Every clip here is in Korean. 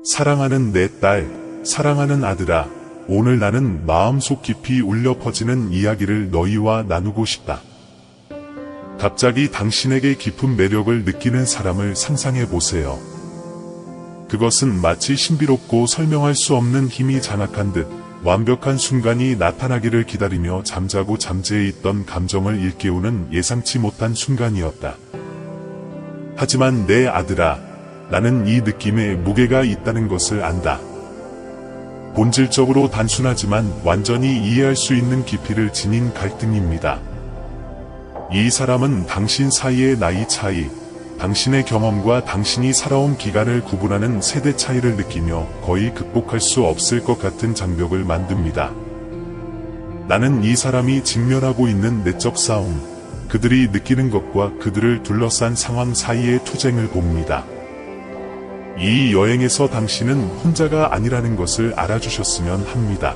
사랑하는 내 딸, 사랑하는 아들아, 오늘 나는 마음속 깊이 울려 퍼지는 이야기를 너희와 나누고 싶다. 갑자기 당신에게 깊은 매력을 느끼는 사람을 상상해 보세요. 그것은 마치 신비롭고 설명할 수 없는 힘이 장악한 듯 완벽한 순간이 나타나기를 기다리며 잠자고 잠재해 있던 감정을 일깨우는 예상치 못한 순간이었다. 하지만 내 아들아, 나는 이 느낌에 무게가 있다는 것을 안다. 본질적으로 단순하지만 완전히 이해할 수 있는 깊이를 지닌 갈등입니다. 이 사람은 당신 사이의 나이 차이, 당신의 경험과 당신이 살아온 기간을 구분하는 세대 차이를 느끼며 거의 극복할 수 없을 것 같은 장벽을 만듭니다. 나는 이 사람이 직면하고 있는 내적 싸움, 그들이 느끼는 것과 그들을 둘러싼 상황 사이의 투쟁을 봅니다. 이 여행에서 당신은 혼자가 아니라는 것을 알아주셨으면 합니다.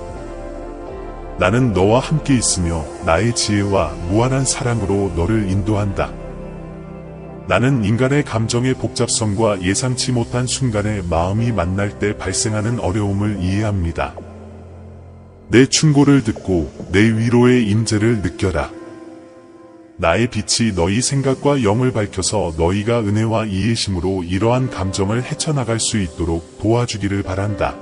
나는 너와 함께 있으며 나의 지혜와 무한한 사랑으로 너를 인도한다. 나는 인간의 감정의 복잡성과 예상치 못한 순간에 마음이 만날 때 발생하는 어려움을 이해합니다. 내 충고를 듣고 내 위로의 임재를 느껴라. 나의 빛이 너희 생각과 영을 밝혀서 너희가 은혜와 이해심으로 이러한 감정을 헤쳐나갈 수 있도록 도와주기를 바란다.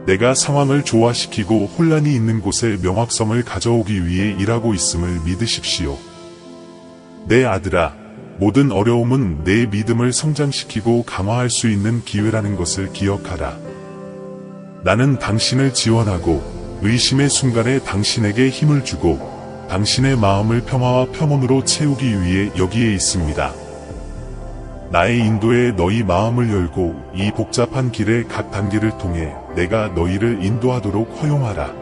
내가 상황을 조화시키고 혼란이 있는 곳에 명확성을 가져오기 위해 일하고 있음을 믿으십시오. 내 아들아, 모든 어려움은 내 믿음을 성장시키고 강화할 수 있는 기회라는 것을 기억하라. 나는 당신을 지원하고 의심의 순간에 당신에게 힘을 주고 당신의 마음을 평화와 평온으로 채우기 위해 여기에 있습니다. 나의 인도에 너희 마음을 열고 이 복잡한 길의 각 단계를 통해 내가 너희를 인도하도록 허용하라.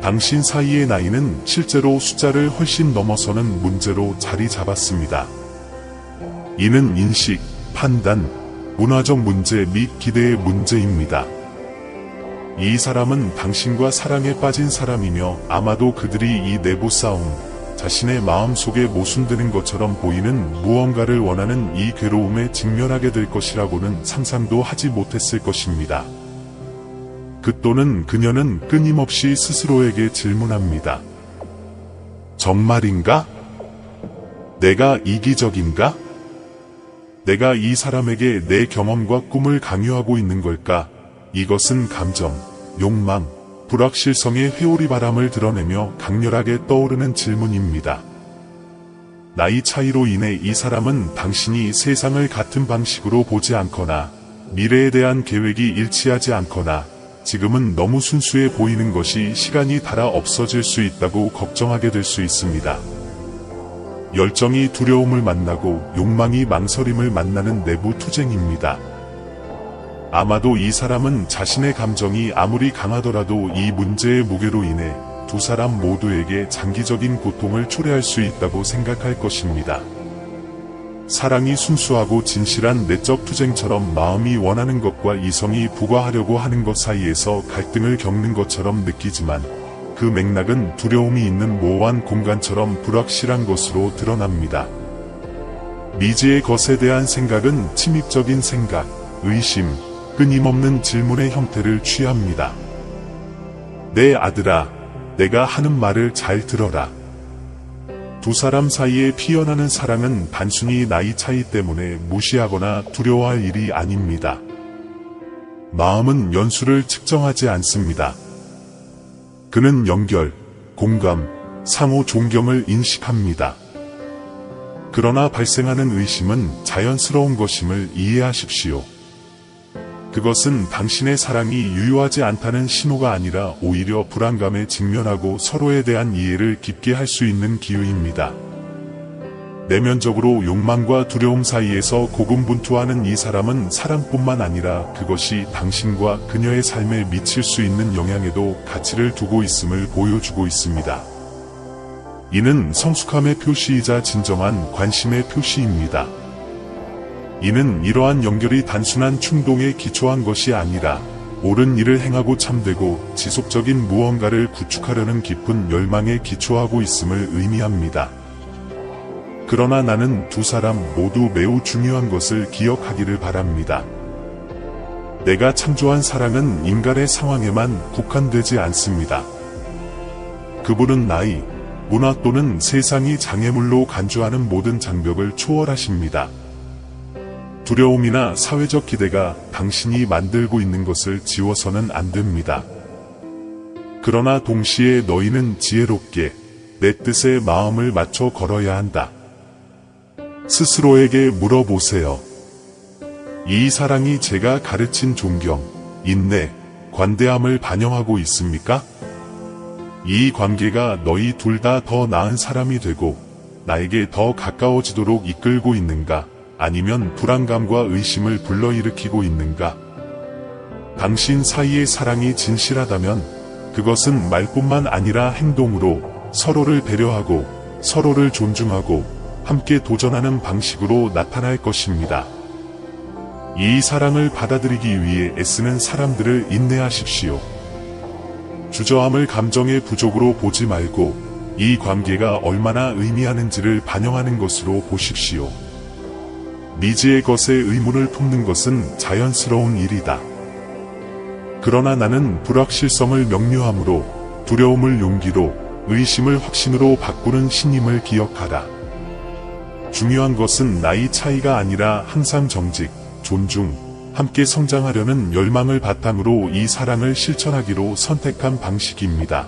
당신 사이의 나이는 실제로 숫자를 훨씬 넘어서는 문제로 자리 잡았습니다. 이는 인식, 판단, 문화적 문제 및 기대의 문제입니다. 이 사람은 당신과 사랑에 빠진 사람이며 아마도 그들이 이 내부 싸움, 자신의 마음 속에 모순되는 것처럼 보이는 무언가를 원하는 이 괴로움에 직면하게 될 것이라고는 상상도 하지 못했을 것입니다. 그 또는 그녀는 끊임없이 스스로에게 질문합니다. 정말인가? 내가 이기적인가? 내가 이 사람에게 내 경험과 꿈을 강요하고 있는 걸까? 이것은 감정, 욕망, 불확실성의 회오리 바람을 드러내며 강렬하게 떠오르는 질문입니다. 나이 차이로 인해 이 사람은 당신이 세상을 같은 방식으로 보지 않거나 미래에 대한 계획이 일치하지 않거나 지금은 너무 순수해 보이는 것이 시간이 닳아 없어질 수 있다고 걱정하게 될 수 있습니다. 열정이 두려움을 만나고 욕망이 망설임을 만나는 내부 투쟁입니다. 아마도 이 사람은 자신의 감정이 아무리 강하더라도 이 문제의 무게로 인해 두 사람 모두에게 장기적인 고통을 초래할 수 있다고 생각할 것입니다. 사랑이 순수하고 진실한 내적 투쟁처럼 마음이 원하는 것과 이성이 부과하려고 하는 것 사이에서 갈등을 겪는 것처럼 느끼지만 그 맥락은 두려움이 있는 모호한 공간처럼 불확실한 것으로 드러납니다. 미지의 것에 대한 생각은 침입적인 생각, 의심, 끊임없는 질문의 형태를 취합니다. 내 아들아, 내가 하는 말을 잘 들어라. 두 사람 사이에 피어나는 사랑은 단순히 나이 차이 때문에 무시하거나 두려워할 일이 아닙니다. 마음은 연수를 측정하지 않습니다. 그는 연결, 공감, 상호 존경을 인식합니다. 그러나 발생하는 의심은 자연스러운 것임을 이해하십시오. 그것은 당신의 사랑이 유효하지 않다는 신호가 아니라 오히려 불안감에 직면하고 서로에 대한 이해를 깊게 할 수 있는 기회입니다. 내면적으로 욕망과 두려움 사이에서 고군분투하는 이 사람은 사랑뿐만 아니라 그것이 당신과 그녀의 삶에 미칠 수 있는 영향에도 가치를 두고 있음을 보여주고 있습니다. 이는 성숙함의 표시이자 진정한 관심의 표시입니다. 이는 이러한 연결이 단순한 충동에 기초한 것이 아니라 옳은 일을 행하고 참되고 지속적인 무언가를 구축하려는 깊은 열망에 기초하고 있음을 의미합니다. 그러나 나는 두 사람 모두 매우 중요한 것을 기억하기를 바랍니다. 내가 창조한 사랑은 인간의 상황에만 국한되지 않습니다. 그분은 나이, 문화 또는 세상이 장애물로 간주하는 모든 장벽을 초월하십니다. 두려움이나 사회적 기대가 당신이 만들고 있는 것을 지워서는 안 됩니다. 그러나 동시에 너희는 지혜롭게 내 뜻에 마음을 맞춰 걸어야 한다. 스스로에게 물어보세요. 이 사랑이 제가 가르친 존경, 인내, 관대함을 반영하고 있습니까? 이 관계가 너희 둘 다 더 나은 사람이 되고 나에게 더 가까워지도록 이끌고 있는가? 아니면 불안감과 의심을 불러일으키고 있는가? 당신 사이의 사랑이 진실하다면 그것은 말뿐만 아니라 행동으로 서로를 배려하고 서로를 존중하고 함께 도전하는 방식으로 나타날 것입니다. 이 사랑을 받아들이기 위해 애쓰는 사람들을 인내하십시오. 주저함을 감정의 부족으로 보지 말고 이 관계가 얼마나 의미하는지를 반영하는 것으로 보십시오. 미지의 것에 의문을 품는 것은 자연스러운 일이다. 그러나 나는 불확실성을 명료함으로, 두려움을 용기로, 의심을 확신으로 바꾸는 신임을 기억하라. 중요한 것은 나이 차이가 아니라 항상 정직, 존중, 함께 성장하려는 열망을 바탕으로 이 사랑을 실천하기로 선택한 방식입니다.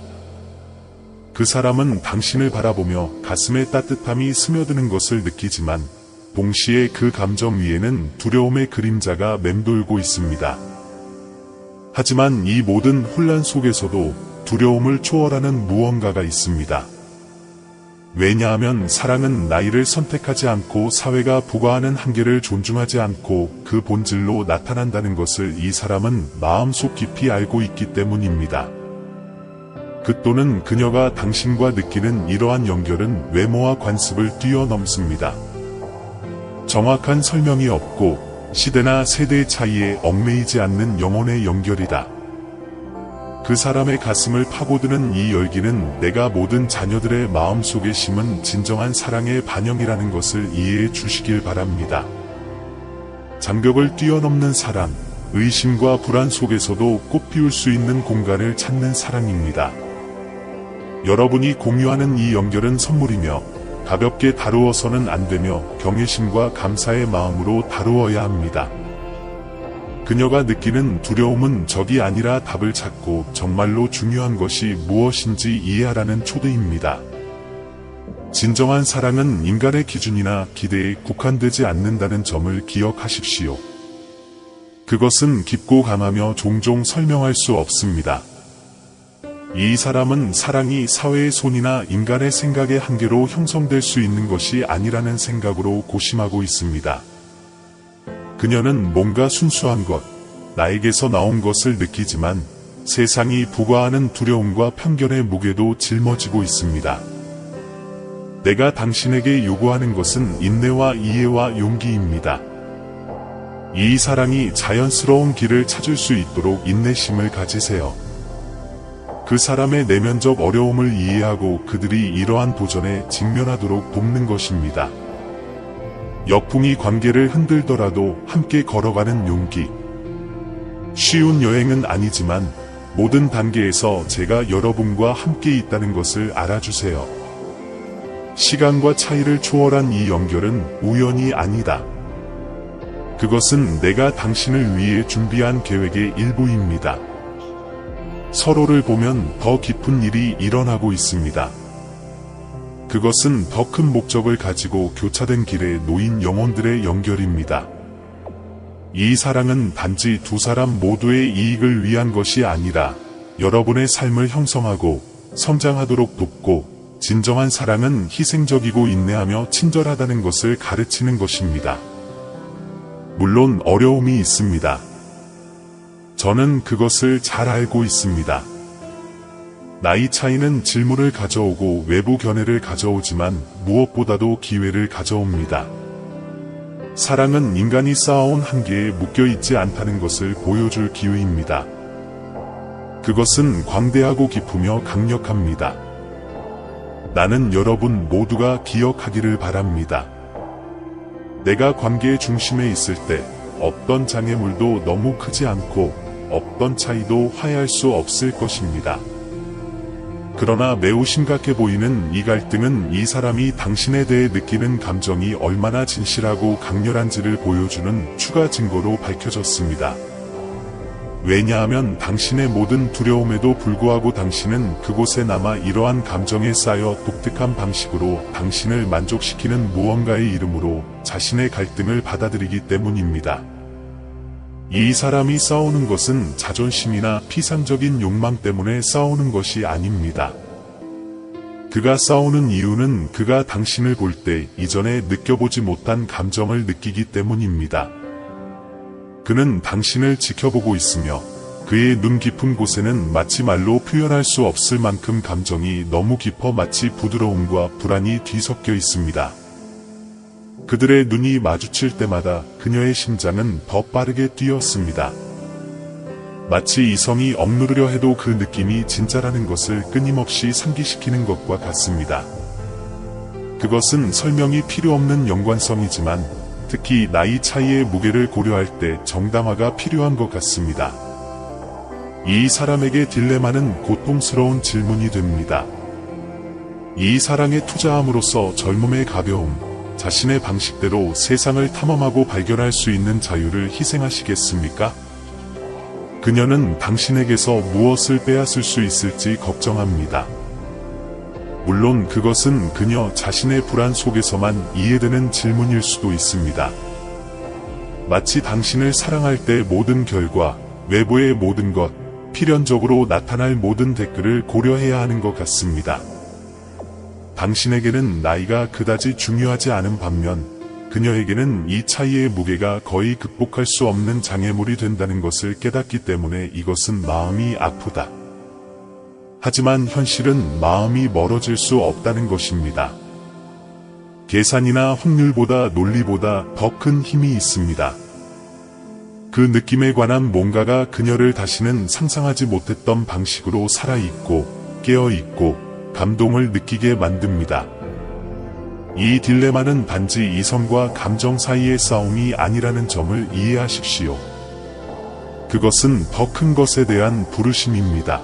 그 사람은 당신을 바라보며 가슴에 따뜻함이 스며드는 것을 느끼지만 동시에 그 감정 위에는 두려움의 그림자가 맴돌고 있습니다. 하지만 이 모든 혼란 속에서도 두려움을 초월하는 무언가가 있습니다. 왜냐하면 사랑은 나이를 선택하지 않고 사회가 부과하는 한계를 존중하지 않고 그 본질로 나타난다는 것을 이 사람은 마음속 깊이 알고 있기 때문입니다. 그 또는 그녀가 당신과 느끼는 이러한 연결은 외모와 관습을 뛰어넘습니다. 정확한 설명이 없고 시대나 세대의 차이에 얽매이지 않는 영혼의 연결이다. 그 사람의 가슴을 파고드는 이 열기는 내가 모든 자녀들의 마음속에 심은 진정한 사랑의 반영이라는 것을 이해해 주시길 바랍니다. 장벽을 뛰어넘는 사랑, 의심과 불안 속에서도 꽃피울 수 있는 공간을 찾는 사랑입니다. 여러분이 공유하는 이 연결은 선물이며 가볍게 다루어서는 안 되며 경외심과 감사의 마음으로 다루어야 합니다. 그녀가 느끼는 두려움은 적이 아니라 답을 찾고 정말로 중요한 것이 무엇인지 이해하라는 초대입니다. 진정한 사랑은 인간의 기준이나 기대에 국한되지 않는다는 점을 기억하십시오. 그것은 깊고 강하며 종종 설명할 수 없습니다. 이 사람은 사랑이 사회의 손이나 인간의 생각의 한계로 형성될 수 있는 것이 아니라는 생각으로 고심하고 있습니다. 그녀는 뭔가 순수한 것, 나에게서 나온 것을 느끼지만 세상이 부과하는 두려움과 편견의 무게도 짊어지고 있습니다. 내가 당신에게 요구하는 것은 인내와 이해와 용기입니다. 이 사랑이 자연스러운 길을 찾을 수 있도록 인내심을 가지세요. 그 사람의 내면적 어려움을 이해하고 그들이 이러한 도전에 직면하도록 돕는 것입니다. 역풍이 관계를 흔들더라도 함께 걸어가는 용기. 쉬운 여행은 아니지만 모든 단계에서 제가 여러분과 함께 있다는 것을 알아주세요. 시간과 차이를 초월한 이 연결은 우연이 아니다. 그것은 내가 당신을 위해 준비한 계획의 일부입니다. 서로를 보면 더 깊은 일이 일어나고 있습니다. 그것은 더 큰 목적을 가지고 교차된 길에 놓인 영혼들의 연결입니다. 이 사랑은 단지 두 사람 모두의 이익을 위한 것이 아니라 여러분의 삶을 형성하고 성장하도록 돕고, 진정한 사랑은 희생적이고 인내하며 친절하다는 것을 가르치는 것입니다. 물론 어려움이 있습니다. 저는 그것을 잘 알고 있습니다. 나이 차이는 질문을 가져오고 외부 견해를 가져오지만 무엇보다도 기회를 가져옵니다. 사랑은 인간이 쌓아온 한계에 묶여있지 않다는 것을 보여줄 기회입니다. 그것은 광대하고 깊으며 강력합니다. 나는 여러분 모두가 기억하기를 바랍니다. 내가 관계의 중심에 있을 때 어떤 장애물도 너무 크지 않고 어떤 차이도 화해할 수 없을 것입니다. 그러나 매우 심각해 보이는 이 갈등은 이 사람이 당신에 대해 느끼는 감정이 얼마나 진실하고 강렬한지를 보여주는 추가 증거로 밝혀졌습니다. 왜냐하면 당신의 모든 두려움에도 불구하고 당신은 그곳에 남아 이러한 감정에 쌓여 독특한 방식으로 당신을 만족시키는 무언가의 이름으로 자신의 갈등을 받아들이기 때문입니다. 이 사람이 싸우는 것은 자존심이나 피상적인 욕망 때문에 싸우는 것이 아닙니다. 그가 싸우는 이유는 그가 당신을 볼 때 이전에 느껴보지 못한 감정을 느끼기 때문입니다. 그는 당신을 지켜보고 있으며 그의 눈 깊은 곳에는 마치 말로 표현할 수 없을 만큼 감정이 너무 깊어 마치 부드러움과 불안이 뒤섞여 있습니다. 그들의 눈이 마주칠 때마다 그녀의 심장은 더 빠르게 뛰었습니다. 마치 이성이 억누르려 해도 그 느낌이 진짜라는 것을 끊임없이 상기시키는 것과 같습니다. 그것은 설명이 필요 없는 연관성이지만 특히 나이 차이의 무게를 고려할 때 정당화가 필요한 것 같습니다. 이 사람에게 딜레마는 고통스러운 질문이 됩니다. 이 사랑에 투자함으로써 젊음의 가벼움, 자신의 방식대로 세상을 탐험하고 발견할 수 있는 자유를 희생하시겠습니까? 그녀는 당신에게서 무엇을 빼앗을 수 있을지 걱정합니다. 물론 그것은 그녀 자신의 불안 속에서만 이해되는 질문일 수도 있습니다. 마치 당신을 사랑할 때 모든 결과, 외부의 모든 것, 필연적으로 나타날 모든 댓글을 고려해야 하는 것 같습니다. 당신에게는 나이가 그다지 중요하지 않은 반면 그녀에게는 이 차이의 무게가 거의 극복할 수 없는 장애물이 된다는 것을 깨닫기 때문에 이것은 마음이 아프다. 하지만 현실은 마음이 멀어질 수 없다는 것입니다. 계산이나 확률보다 논리보다 더 큰 힘이 있습니다. 그 느낌에 관한 뭔가가 그녀를 다시는 상상하지 못했던 방식으로 살아있고 깨어있고 감동을 느끼게 만듭니다. 이 딜레마는 단지 이성과 감정 사이의 싸움이 아니라는 점을 이해하십시오. 그것은 더 큰 것에 대한 부르심입니다.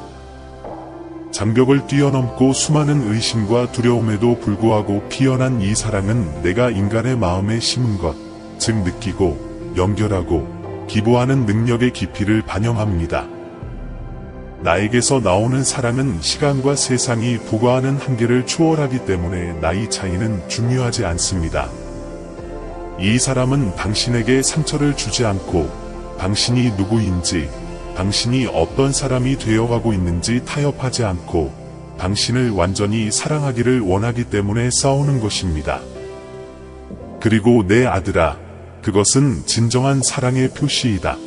장벽을 뛰어넘고 수많은 의심과 두려움에도 불구하고 피어난 이 사랑은 내가 인간의 마음에 심은 것, 즉 느끼고, 연결하고, 기부하는 능력의 깊이를 반영합니다. 나에게서 나오는 사랑은 시간과 세상이 부과하는 한계를 초월하기 때문에 나이 차이는 중요하지 않습니다. 이 사람은 당신에게 상처를 주지 않고 당신이 누구인지, 당신이 어떤 사람이 되어가고 있는지 타협하지 않고 당신을 완전히 사랑하기를 원하기 때문에 싸우는 것입니다. 그리고 내 아들아, 그것은 진정한 사랑의 표시이다.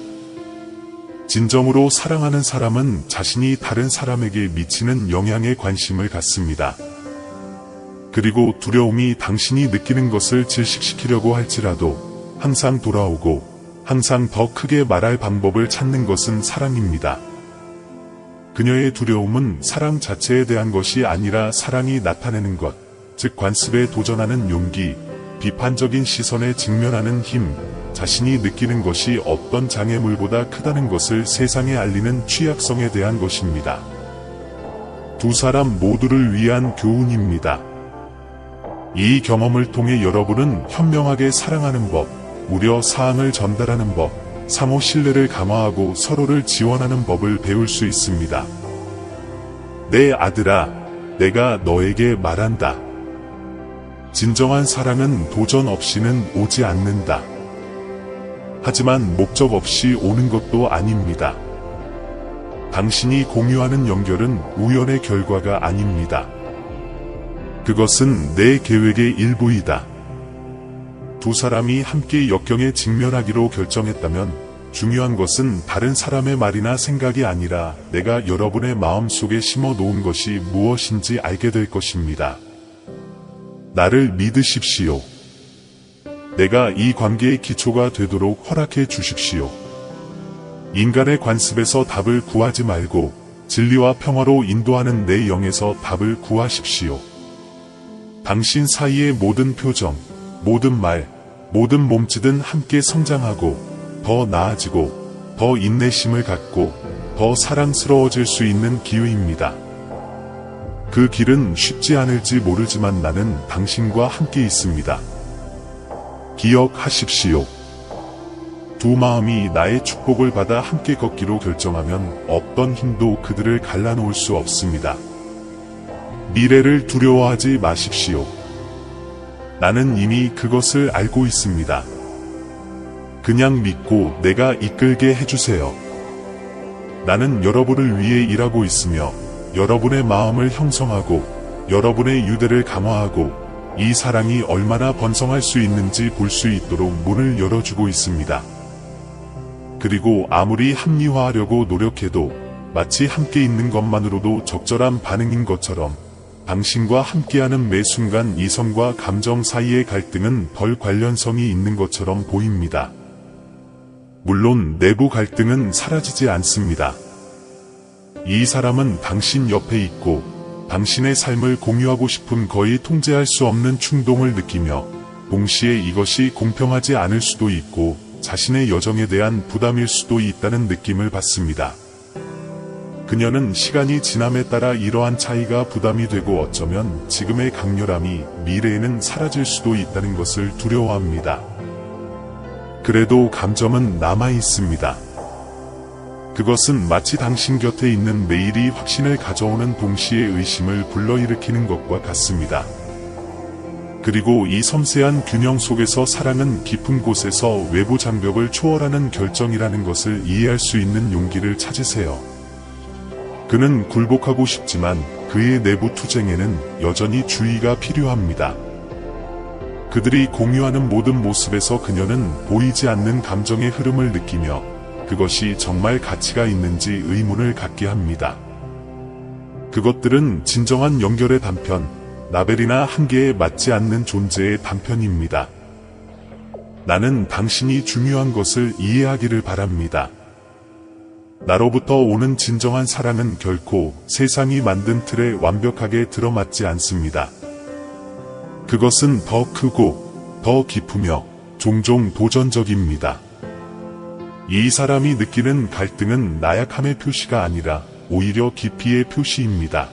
진정으로 사랑하는 사람은 자신이 다른 사람에게 미치는 영향에 관심을 갖습니다. 그리고 두려움이 당신이 느끼는 것을 질식시키려고 할지라도 항상 돌아오고 항상 더 크게 말할 방법을 찾는 것은 사랑입니다. 그녀의 두려움은 사랑 자체에 대한 것이 아니라 사랑이 나타내는 것, 즉 관습에 도전하는 용기, 비판적인 시선에 직면하는 힘, 자신이 느끼는 것이 어떤 장애물보다 크다는 것을 세상에 알리는 취약성에 대한 것입니다. 두 사람 모두를 위한 교훈입니다. 이 경험을 통해 여러분은 현명하게 사랑하는 법, 무려 사항을 전달하는 법, 상호 신뢰를 강화하고 서로를 지원하는 법을 배울 수 있습니다. 내 아들아, 내가 너에게 말한다. 진정한 사랑은 도전 없이는 오지 않는다. 하지만 목적 없이 오는 것도 아닙니다. 당신이 공유하는 연결은 우연의 결과가 아닙니다. 그것은 내 계획의 일부이다. 두 사람이 함께 역경에 직면하기로 결정했다면 중요한 것은 다른 사람의 말이나 생각이 아니라 내가 여러분의 마음속에 심어 놓은 것이 무엇인지 알게 될 것입니다. 나를 믿으십시오. 내가 이 관계의 기초가 되도록 허락해 주십시오. 인간의 관습에서 답을 구하지 말고 진리와 평화로 인도하는 내 영에서 답을 구하십시오. 당신 사이의 모든 표정, 모든 말, 모든 몸짓은 함께 성장하고 더 나아지고 더 인내심을 갖고 더 사랑스러워질 수 있는 기회입니다. 그 길은 쉽지 않을지 모르지만 나는 당신과 함께 있습니다. 기억하십시오. 두 마음이 나의 축복을 받아 함께 걷기로 결정하면 어떤 힘도 그들을 갈라놓을 수 없습니다. 미래를 두려워하지 마십시오. 나는 이미 그것을 알고 있습니다. 그냥 믿고 내가 이끌게 해주세요. 나는 여러분을 위해 일하고 있으며 여러분의 마음을 형성하고 여러분의 유대를 감화하고 이 사랑이 얼마나 번성할 수 있는지 볼 수 있도록 문을 열어주고 있습니다. 그리고 아무리 합리화하려고 노력해도 마치 함께 있는 것만으로도 적절한 반응인 것처럼 당신과 함께하는 매 순간 이성과 감정 사이의 갈등은 덜 관련성이 있는 것처럼 보입니다. 물론 내부 갈등은 사라지지 않습니다. 이 사람은 당신 옆에 있고 당신의 삶을 공유하고 싶은 거의 통제할 수 없는 충동을 느끼며 동시에 이것이 공평하지 않을 수도 있고 자신의 여정에 대한 부담일 수도 있다는 느낌을 받습니다. 그녀는 시간이 지남에 따라 이러한 차이가 부담이 되고 어쩌면 지금의 강렬함이 미래에는 사라질 수도 있다는 것을 두려워합니다. 그래도 감정은 남아 있습니다. 그것은 마치 당신 곁에 있는 매일이 확신을 가져오는 동시에 의심을 불러일으키는 것과 같습니다. 그리고 이 섬세한 균형 속에서 사랑은 깊은 곳에서 외부 장벽을 초월하는 결정이라는 것을 이해할 수 있는 용기를 찾으세요. 그는 굴복하고 싶지만 그의 내부 투쟁에는 여전히 주의가 필요합니다. 그들이 공유하는 모든 모습에서 그녀는 보이지 않는 감정의 흐름을 느끼며 그것이 정말 가치가 있는지 의문을 갖게 합니다. 그것들은 진정한 연결의 단편, 라벨이나 한계에 맞지 않는 존재의 단편입니다. 나는 당신이 중요한 것을 이해하기를 바랍니다. 나로부터 오는 진정한 사랑은 결코 세상이 만든 틀에 완벽하게 들어맞지 않습니다. 그것은 더 크고 더 깊으며 종종 도전적입니다. 이 사람이 느끼는 갈등은 나약함의 표시가 아니라 오히려 깊이의 표시입니다.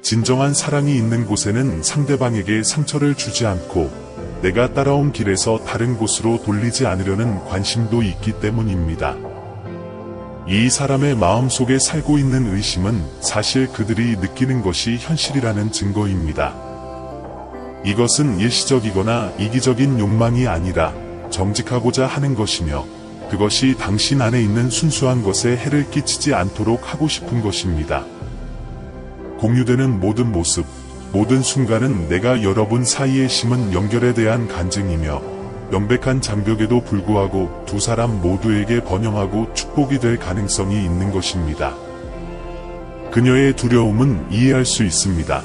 진정한 사랑이 있는 곳에는 상대방에게 상처를 주지 않고 내가 따라온 길에서 다른 곳으로 돌리지 않으려는 관심도 있기 때문입니다. 이 사람의 마음속에 살고 있는 의심은 사실 그들이 느끼는 것이 현실이라는 증거입니다. 이것은 일시적이거나 이기적인 욕망이 아니라 정직하고자 하는 것이며 그것이 당신 안에 있는 순수한 것에 해를 끼치지 않도록 하고 싶은 것입니다. 공유되는 모든 모습, 모든 순간은 내가 여러분 사이에 심은 연결에 대한 간증이며 명백한 장벽에도 불구하고 두 사람 모두에게 번영하고 축복이 될 가능성이 있는 것입니다. 그녀의 두려움은 이해할 수 있습니다.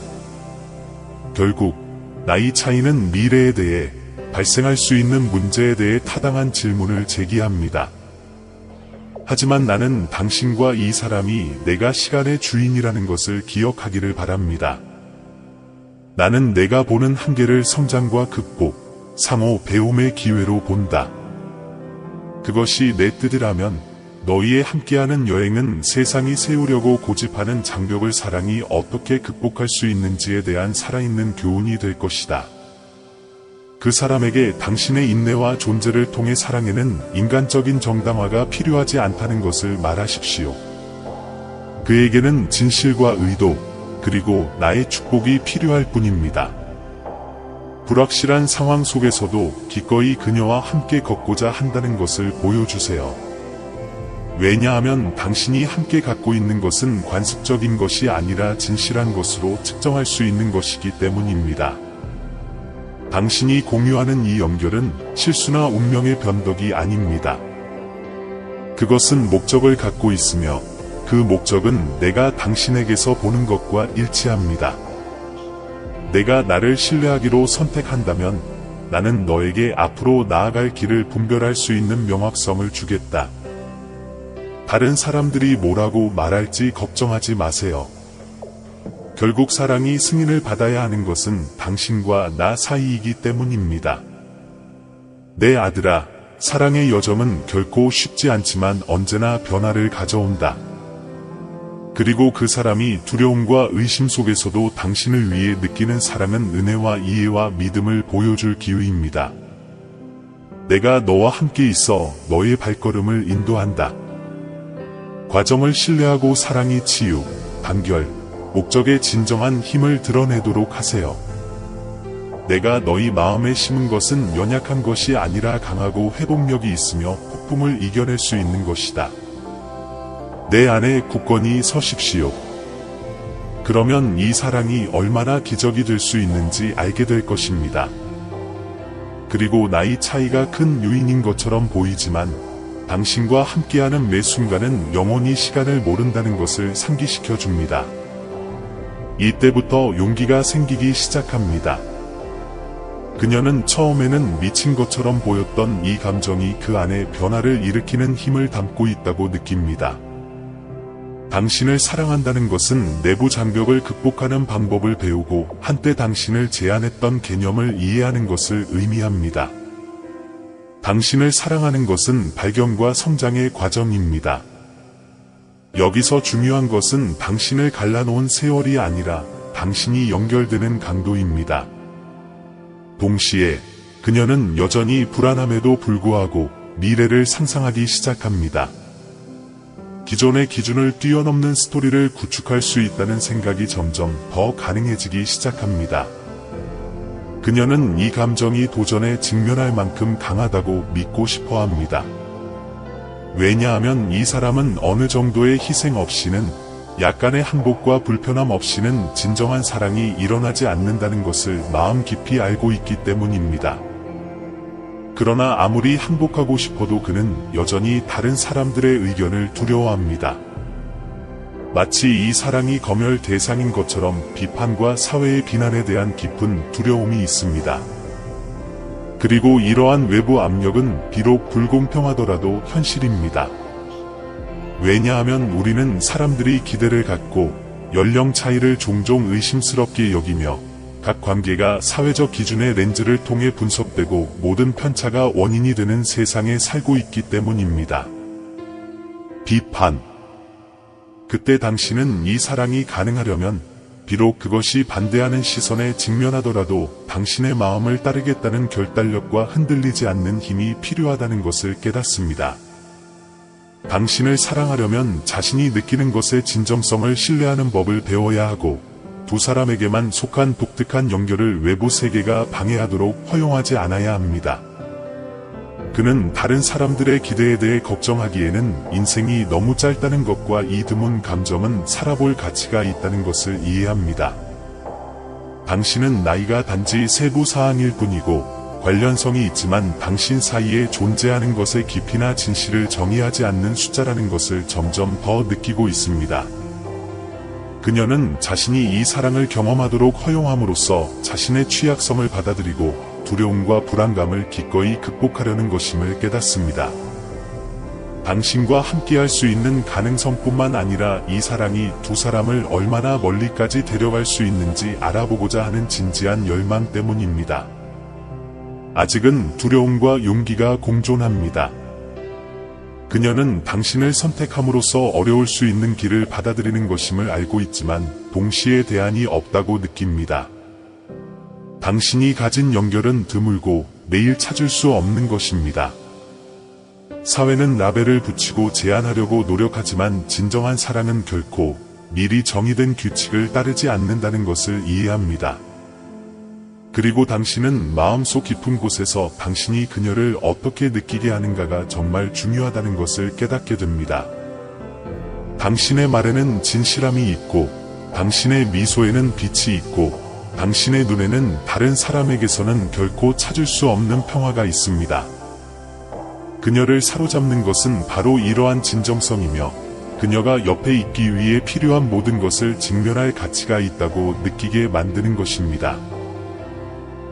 결국 나이 차이는 미래에 대해 발생할 수 있는 문제에 대해 타당한 질문을 제기합니다. 하지만 나는 당신과 이 사람이 내가 시간의 주인이라는 것을 기억하기를 바랍니다. 나는 내가 보는 한계를 성장과 극복, 상호 배움의 기회로 본다. 그것이 내 뜻이라면 너희의 함께하는 여행은 세상이 세우려고 고집하는 장벽을 사랑이 어떻게 극복할 수 있는지에 대한 살아있는 교훈이 될 것이다. 그 사람에게 당신의 인내와 존재를 통해 사랑에는 인간적인 정당화가 필요하지 않다는 것을 말하십시오. 그에게는 진실과 의도, 그리고 나의 축복이 필요할 뿐입니다. 불확실한 상황 속에서도 기꺼이 그녀와 함께 걷고자 한다는 것을 보여주세요. 왜냐하면 당신이 함께 갖고 있는 것은 관습적인 것이 아니라 진실한 것으로 측정할 수 있는 것이기 때문입니다. 당신이 공유하는 이 연결은 실수나 운명의 변덕이 아닙니다. 그것은 목적을 갖고 있으며 그 목적은 내가 당신에게서 보는 것과 일치합니다. 내가 나를 신뢰하기로 선택한다면 나는 너에게 앞으로 나아갈 길을 분별할 수 있는 명확성을 주겠다. 다른 사람들이 뭐라고 말할지 걱정하지 마세요. 결국 사랑이 승인을 받아야 하는 것은 당신과 나 사이이기 때문입니다. 내 아들아, 사랑의 여정은 결코 쉽지 않지만 언제나 변화를 가져온다. 그리고 그 사람이 두려움과 의심 속에서도 당신을 위해 느끼는 사랑은 은혜와 이해와 믿음을 보여줄 기회입니다. 내가 너와 함께 있어 너의 발걸음을 인도한다. 과정을 신뢰하고 사랑이 치유, 단결, 목적의 진정한 힘을 드러내도록 하세요. 내가 너희 마음에 심은 것은 연약한 것이 아니라 강하고 회복력이 있으며 폭풍을 이겨낼 수 있는 것이다. 내 안에 굳건히 서십시오. 그러면 이 사랑이 얼마나 기적이 될 수 있는지 알게 될 것입니다. 그리고 나이 차이가 큰 요인인 것처럼 보이지만 당신과 함께하는 매 순간은 영원히 시간을 모른다는 것을 상기시켜 줍니다. 이때부터 용기가 생기기 시작합니다. 그녀는 처음에는 미친 것처럼 보였던 이 감정이 그 안에 변화를 일으키는 힘을 담고 있다고 느낍니다. 당신을 사랑한다는 것은 내부 장벽을 극복하는 방법을 배우고 한때 당신을 제한했던 개념을 이해하는 것을 의미합니다. 당신을 사랑하는 것은 발견과 성장의 과정입니다. 여기서 중요한 것은 당신을 갈라놓은 세월이 아니라 당신이 연결되는 강도입니다. 동시에 그녀는 여전히 불안함에도 불구하고 미래를 상상하기 시작합니다. 기존의 기준을 뛰어넘는 스토리를 구축할 수 있다는 생각이 점점 더 가능해지기 시작합니다. 그녀는 이 감정이 도전에 직면할 만큼 강하다고 믿고 싶어 합니다. 왜냐하면 이 사람은 어느 정도의 희생 없이는, 약간의 항복과 불편함 없이는 진정한 사랑이 일어나지 않는다는 것을 마음 깊이 알고 있기 때문입니다. 그러나 아무리 항복하고 싶어도 그는 여전히 다른 사람들의 의견을 두려워합니다. 마치 이 사랑이 검열 대상인 것처럼 비판과 사회의 비난에 대한 깊은 두려움이 있습니다. 그리고 이러한 외부 압력은 비록 불공평하더라도 현실입니다. 왜냐하면 우리는 사람들이 기대를 갖고 연령 차이를 종종 의심스럽게 여기며 각 관계가 사회적 기준의 렌즈를 통해 분석되고 모든 편차가 원인이 되는 세상에 살고 있기 때문입니다. 비판. 그때 당신은 이 사랑이 가능하려면 비록 그것이 반대하는 시선에 직면하더라도 당신의 마음을 따르겠다는 결단력과 흔들리지 않는 힘이 필요하다는 것을 깨닫습니다. 당신을 사랑하려면 자신이 느끼는 것의 진정성을 신뢰하는 법을 배워야 하고 두 사람에게만 속한 독특한 연결을 외부 세계가 방해하도록 허용하지 않아야 합니다. 그는 다른 사람들의 기대에 대해 걱정하기에는 인생이 너무 짧다는 것과 이 드문 감정은 살아볼 가치가 있다는 것을 이해합니다. 당신은 나이가 단지 세부 사항일 뿐이고 관련성이 있지만 당신 사이에 존재하는 것의 깊이나 진실을 정의하지 않는 숫자라는 것을 점점 더 느끼고 있습니다. 그녀는 자신이 이 사랑을 경험하도록 허용함으로써 자신의 취약성을 받아들이고 두려움과 불안감을 기꺼이 극복하려는 것임을 깨닫습니다. 당신과 함께할 수 있는 가능성뿐만 아니라 이 사랑이 두 사람을 얼마나 멀리까지 데려갈 수 있는지 알아보고자 하는 진지한 열망 때문입니다. 아직은 두려움과 용기가 공존합니다. 그녀는 당신을 선택함으로써 어려울 수 있는 길을 받아들이는 것임을 알고 있지만 동시에 대안이 없다고 느낍니다. 당신이 가진 연결은 드물고 매일 찾을 수 없는 것입니다. 사회는 라벨을 붙이고 제한하려고 노력하지만 진정한 사랑은 결코 미리 정의된 규칙을 따르지 않는다는 것을 이해합니다. 그리고 당신은 마음속 깊은 곳에서 당신이 그녀를 어떻게 느끼게 하는가가 정말 중요하다는 것을 깨닫게 됩니다. 당신의 말에는 진실함이 있고, 당신의 미소에는 빛이 있고, 당신의 눈에는 다른 사람에게서는 결코 찾을 수 없는 평화가 있습니다. 그녀를 사로잡는 것은 바로 이러한 진정성이며, 그녀가 옆에 있기 위해 필요한 모든 것을 직면할 가치가 있다고 느끼게 만드는 것입니다.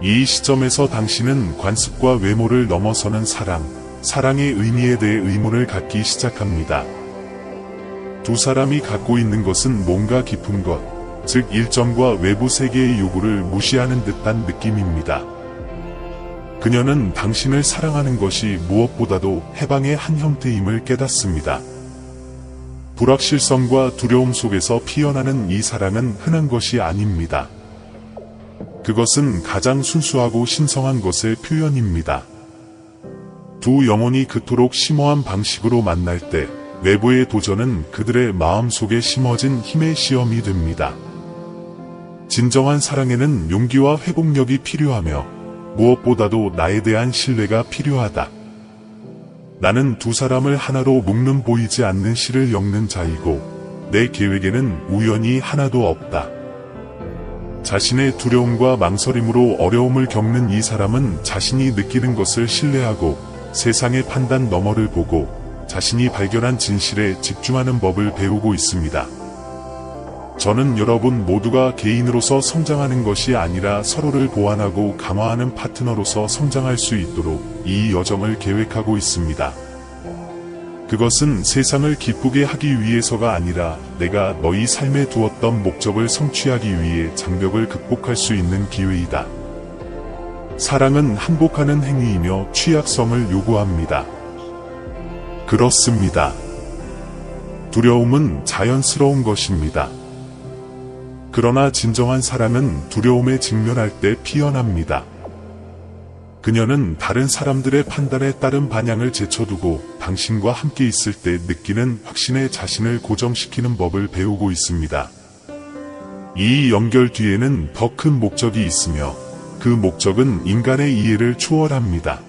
이 시점에서 당신은 관습과 외모를 넘어서는 사랑의 의미에 대해 의문을 갖기 시작합니다. 두 사람이 갖고 있는 것은 뭔가 깊은 것, 즉 일정과 외부 세계의 요구를 무시하는 듯한 느낌입니다. 그녀는 당신을 사랑하는 것이 무엇보다도 해방의 한 형태임을 깨닫습니다. 불확실성과 두려움 속에서 피어나는 이 사랑은 흔한 것이 아닙니다. 그것은 가장 순수하고 신성한 것의 표현입니다. 두 영혼이 그토록 심오한 방식으로 만날 때 외부의 도전은 그들의 마음속에 심어진 힘의 시험이 됩니다. 진정한 사랑에는 용기와 회복력이 필요하며 무엇보다도 나에 대한 신뢰가 필요하다. 나는 두 사람을 하나로 묶는 보이지 않는 실을 엮는 자이고 내 계획에는 우연이 하나도 없다. 자신의 두려움과 망설임으로 어려움을 겪는 이 사람은 자신이 느끼는 것을 신뢰하고 세상의 판단 너머를 보고 자신이 발견한 진실에 집중하는 법을 배우고 있습니다. 저는 여러분 모두가 개인으로서 성장하는 것이 아니라 서로를 보완하고 강화하는 파트너로서 성장할 수 있도록 이 여정을 계획하고 있습니다. 그것은 세상을 기쁘게 하기 위해서가 아니라 내가 너희 삶에 두었던 목적을 성취하기 위해 장벽을 극복할 수 있는 기회이다. 사랑은 항복하는 행위이며 취약성을 요구합니다. 그렇습니다. 두려움은 자연스러운 것입니다. 그러나 진정한 사랑은 두려움에 직면할 때 피어납니다. 그녀는 다른 사람들의 판단에 따른 반향을 제쳐두고 당신과 함께 있을 때 느끼는 확신에 자신을 고정시키는 법을 배우고 있습니다. 이 연결 뒤에는 더 큰 목적이 있으며 그 목적은 인간의 이해를 초월합니다.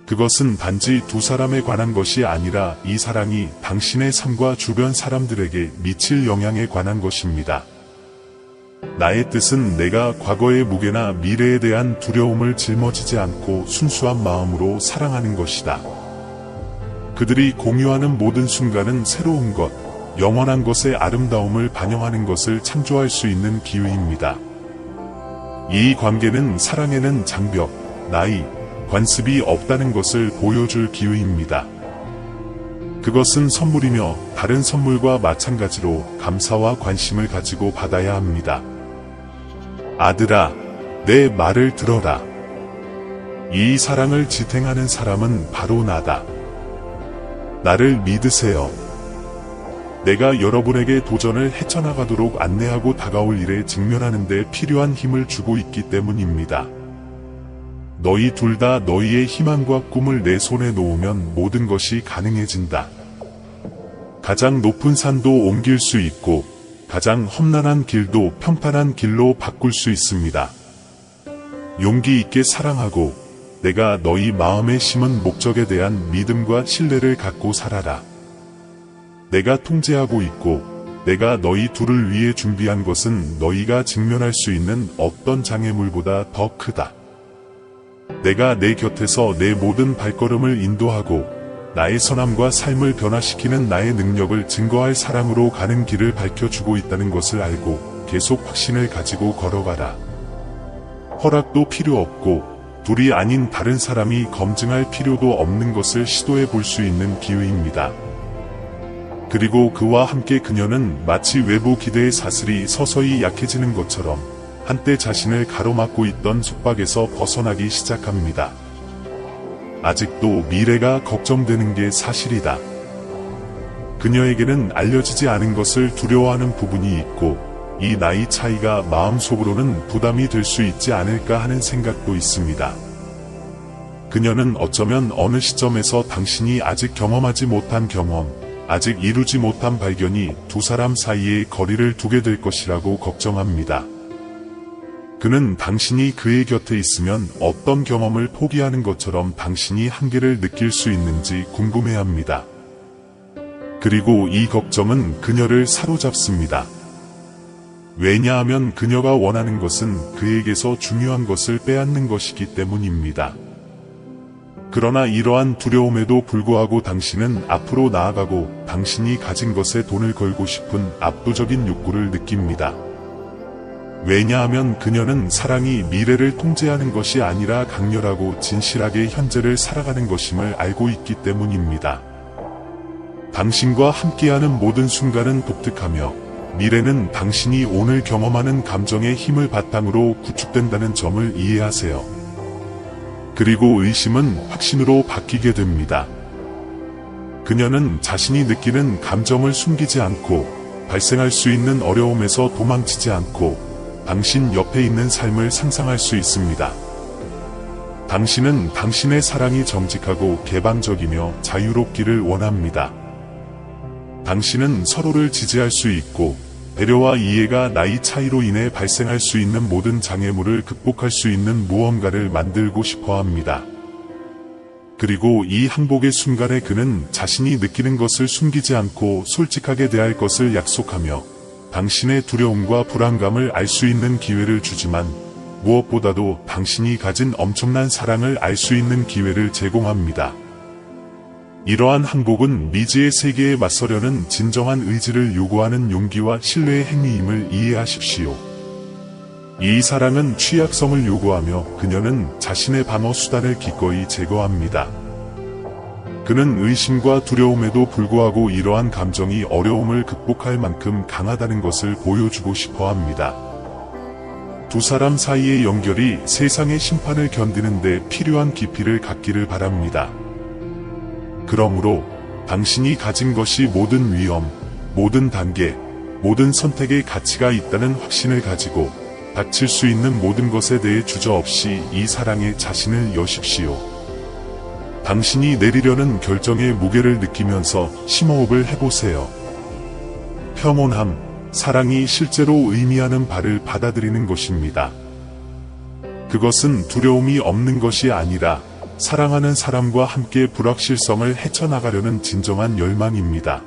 그것은 단지 두 사람에 관한 것이 아니라 이 사랑이 당신의 삶과 주변 사람들에게 미칠 영향에 관한 것입니다. 나의 뜻은 내가 과거의 무게나 미래에 대한 두려움을 짊어지지 않고 순수한 마음으로 사랑하는 것이다. 그들이 공유하는 모든 순간은 새로운 것, 영원한 것의 아름다움을 반영하는 것을 창조할 수 있는 기회입니다. 이 관계는 사랑에는 장벽, 나이, 관습이 없다는 것을 보여줄 기회입니다. 그것은 선물이며 다른 선물과 마찬가지로 감사와 관심을 가지고 받아야 합니다. 아들아, 내 말을 들어라. 이 사랑을 지탱하는 사람은 바로 나다. 나를 믿으세요. 내가 여러분에게 도전을 헤쳐나가도록 안내하고 다가올 일에 직면하는 데 필요한 힘을 주고 있기 때문입니다. 너희 둘 다 너희의 희망과 꿈을 내 손에 놓으면 모든 것이 가능해진다. 가장 높은 산도 옮길 수 있고 가장 험난한 길도 평탄한 길로 바꿀 수 있습니다. 용기 있게 사랑하고 내가 너희 마음에 심은 목적에 대한 믿음과 신뢰를 갖고 살아라. 내가 통제하고 있고 내가 너희 둘을 위해 준비한 것은 너희가 직면할 수 있는 어떤 장애물보다 더 크다. 내가 내 곁에서 내 모든 발걸음을 인도하고 나의 선함과 삶을 변화시키는 나의 능력을 증거할 사랑으로 가는 길을 밝혀주고 있다는 것을 알고 계속 확신을 가지고 걸어가라. 허락도 필요 없고 둘이 아닌 다른 사람이 검증할 필요도 없는 것을 시도해 볼 수 있는 기회입니다. 그리고 그와 함께 그녀는 마치 외부 기대의 사슬이 서서히 약해지는 것처럼 한때 자신을 가로막고 있던 속박에서 벗어나기 시작합니다. 아직도 미래가 걱정되는 게 사실이다. 그녀에게는 알려지지 않은 것을 두려워하는 부분이 있고 이 나이 차이가 마음속으로는 부담이 될 수 있지 않을까 하는 생각도 있습니다. 그녀는 어쩌면 어느 시점에서 당신이 아직 경험하지 못한 경험, 아직 이루지 못한 발견이 두 사람 사이에 거리를 두게 될 것이라고 걱정합니다. 그는 당신이 그의 곁에 있으면 어떤 경험을 포기하는 것처럼 당신이 한계를 느낄 수 있는지 궁금해합니다. 그리고 이 걱정은 그녀를 사로잡습니다. 왜냐하면 그녀가 원하는 것은 그에게서 중요한 것을 빼앗는 것이기 때문입니다. 그러나 이러한 두려움에도 불구하고 당신은 앞으로 나아가고 당신이 가진 것에 돈을 걸고 싶은 압도적인 욕구를 느낍니다. 왜냐하면 그녀는 사랑이 미래를 통제하는 것이 아니라 강렬하고 진실하게 현재를 살아가는 것임을 알고 있기 때문입니다. 당신과 함께하는 모든 순간은 독특하며 미래는 당신이 오늘 경험하는 감정의 힘을 바탕으로 구축된다는 점을 이해하세요. 그리고 의심은 확신으로 바뀌게 됩니다. 그녀는 자신이 느끼는 감정을 숨기지 않고 발생할 수 있는 어려움에서 도망치지 않고 당신 옆에 있는 삶을 상상할 수 있습니다. 당신은 당신의 사랑이 정직하고 개방적이며 자유롭기를 원합니다. 당신은 서로를 지지할 수 있고 배려와 이해가 나이 차이로 인해 발생할 수 있는 모든 장애물을 극복할 수 있는 무언가를 만들고 싶어 합니다. 그리고 이 항복의 순간에 그는 자신이 느끼는 것을 숨기지 않고 솔직하게 대할 것을 약속하며 당신의 두려움과 불안감을 알 수 있는 기회를 주지만 무엇보다도 당신이 가진 엄청난 사랑을 알 수 있는 기회를 제공합니다. 이러한 항복은 미지의 세계에 맞서려는 진정한 의지를 요구하는 용기와 신뢰의 행위임을 이해하십시오. 이 사랑은 취약성을 요구하며 그녀는 자신의 방어 수단을 기꺼이 제거합니다. 그는 의심과 두려움에도 불구하고 이러한 감정이 어려움을 극복할 만큼 강하다는 것을 보여주고 싶어 합니다. 두 사람 사이의 연결이 세상의 심판을 견디는 데 필요한 깊이를 갖기를 바랍니다. 그러므로 당신이 가진 것이 모든 위험, 모든 단계, 모든 선택의 가치가 있다는 확신을 가지고 닥칠 수 있는 모든 것에 대해 주저없이 이 사랑에 자신을 여십시오. 당신이 내리려는 결정의 무게를 느끼면서 심호흡을 해보세요. 평온함, 사랑이 실제로 의미하는 바를 받아들이는 것입니다. 그것은 두려움이 없는 것이 아니라 사랑하는 사람과 함께 불확실성을 헤쳐나가려는 진정한 열망입니다.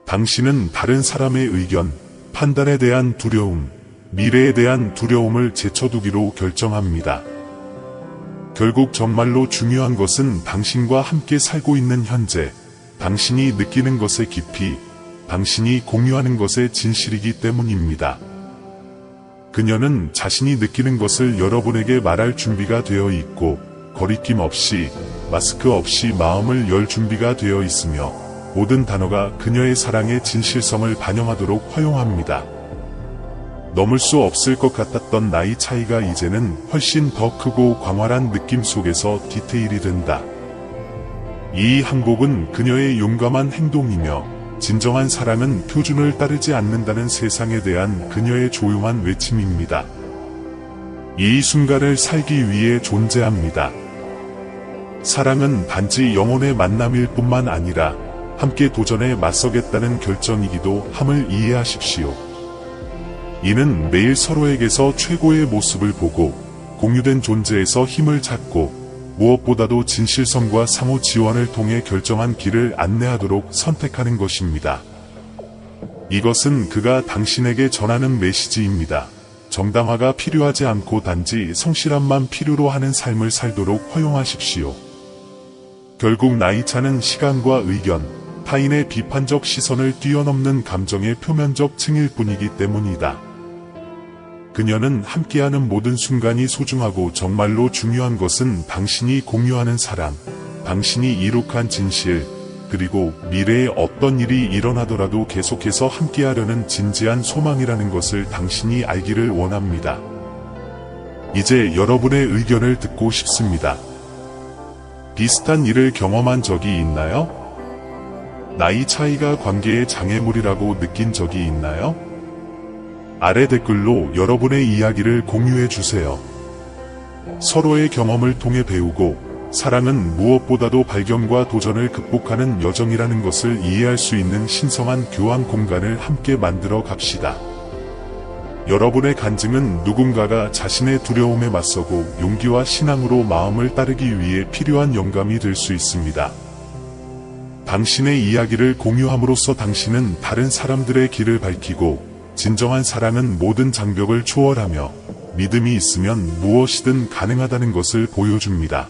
당신은 다른 사람의 의견, 판단에 대한 두려움, 미래에 대한 두려움을 제쳐두기로 결정합니다. 결국 정말로 중요한 것은 당신과 함께 살고 있는 현재, 당신이 느끼는 것의 깊이, 당신이 공유하는 것의 진실이기 때문입니다. 그녀는 자신이 느끼는 것을 여러분에게 말할 준비가 되어 있고 거리낌 없이, 마스크 없이 마음을 열 준비가 되어 있으며 모든 단어가 그녀의 사랑의 진실성을 반영하도록 허용합니다. 넘을 수 없을 것 같았던 나이 차이가 이제는 훨씬 더 크고 광활한 느낌 속에서 디테일이 된다. 이 항복은 그녀의 용감한 행동이며 진정한 사랑은 표준을 따르지 않는다는 세상에 대한 그녀의 조용한 외침입니다. 이 순간을 살기 위해 존재합니다. 사랑은 단지 영혼의 만남일 뿐만 아니라 함께 도전에 맞서겠다는 결정이기도 함을 이해하십시오. 이는 매일 서로에게서 최고의 모습을 보고 공유된 존재에서 힘을 찾고 무엇보다도 진실성과 상호 지원을 통해 결정한 길을 안내하도록 선택하는 것입니다. 이것은 그가 당신에게 전하는 메시지입니다. 정당화가 필요하지 않고 단지 성실함만 필요로 하는 삶을 살도록 허용하십시오. 결국 나이 차는 시간과 의견, 타인의 비판적 시선을 뛰어넘는 감정의 표면적 층일 뿐이기 때문이다. 그녀는 함께하는 모든 순간이 소중하고 정말로 중요한 것은 당신이 공유하는 사랑, 당신이 이룩한 진실, 그리고 미래에 어떤 일이 일어나더라도 계속해서 함께하려는 진지한 소망이라는 것을 당신이 알기를 원합니다. 이제 여러분의 의견을 듣고 싶습니다. 비슷한 일을 경험한 적이 있나요? 나이 차이가 관계의 장애물이라고 느낀 적이 있나요? 아래 댓글로 여러분의 이야기를 공유해 주세요. 서로의 경험을 통해 배우고 사랑은 무엇보다도 발견과 도전을 극복하는 여정이라는 것을 이해할 수 있는 신성한 교환 공간을 함께 만들어 갑시다. 여러분의 간증은 누군가가 자신의 두려움에 맞서고 용기와 신앙으로 마음을 따르기 위해 필요한 영감이 될 수 있습니다. 당신의 이야기를 공유함으로써 당신은 다른 사람들의 길을 밝히고 진정한 사랑은 모든 장벽을 초월하며 믿음이 있으면 무엇이든 가능하다는 것을 보여줍니다.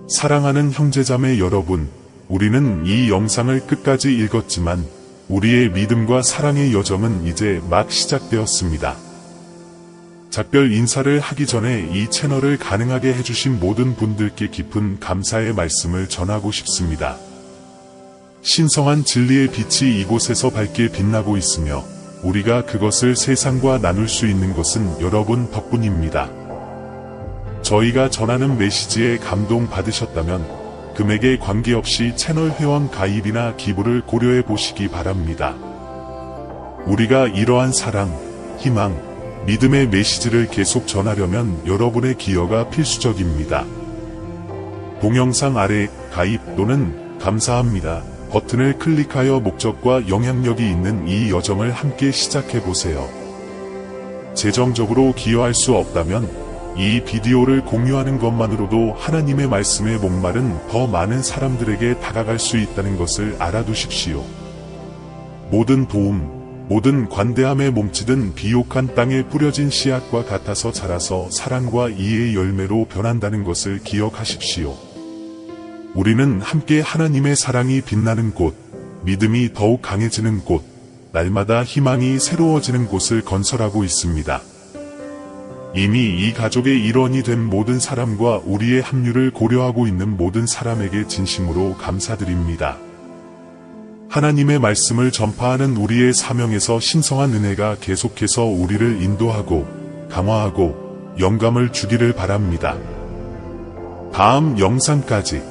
사랑하는 형제자매 여러분, 우리는 이 영상을 끝까지 읽었지만 우리의 믿음과 사랑의 여정은 이제 막 시작되었습니다. 작별 인사를 하기 전에 이 채널을 가능하게 해주신 모든 분들께 깊은 감사의 말씀을 전하고 싶습니다. 신성한 진리의 빛이 이곳에서 밝게 빛나고 있으며 우리가 그것을 세상과 나눌 수 있는 것은 여러분 덕분입니다. 저희가 전하는 메시지에 감동받으셨다면 금액에 관계없이 채널 회원 가입이나 기부를 고려해 보시기 바랍니다. 우리가 이러한 사랑, 희망, 믿음의 메시지를 계속 전하려면 여러분의 기여가 필수적입니다. 동영상 아래 가입 또는 감사합니다 버튼을 클릭하여 목적과 영향력이 있는 이 여정을 함께 시작해 보세요. 재정적으로 기여할 수 없다면 이 비디오를 공유하는 것만으로도 하나님의 말씀에 목마른 더 많은 사람들에게 다가갈 수 있다는 것을 알아두십시오. 모든 도움, 모든 관대함에 몸치든 비옥한 땅에 뿌려진 씨앗과 같아서 자라서 사랑과 이해의 열매로 변한다는 것을 기억하십시오. 우리는 함께 하나님의 사랑이 빛나는 곳, 믿음이 더욱 강해지는 곳, 날마다 희망이 새로워지는 곳을 건설하고 있습니다. 이미 이 가족의 일원이 된 모든 사람과 우리의 합류를 고려하고 있는 모든 사람에게 진심으로 감사드립니다. 하나님의 말씀을 전파하는 우리의 사명에서 신성한 은혜가 계속해서 우리를 인도하고 강화하고 영감을 주기를 바랍니다. 다음 영상까지.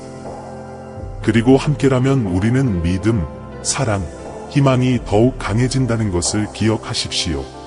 그리고 함께라면 우리는 믿음, 사랑, 희망이 더욱 강해진다는 것을 기억하십시오.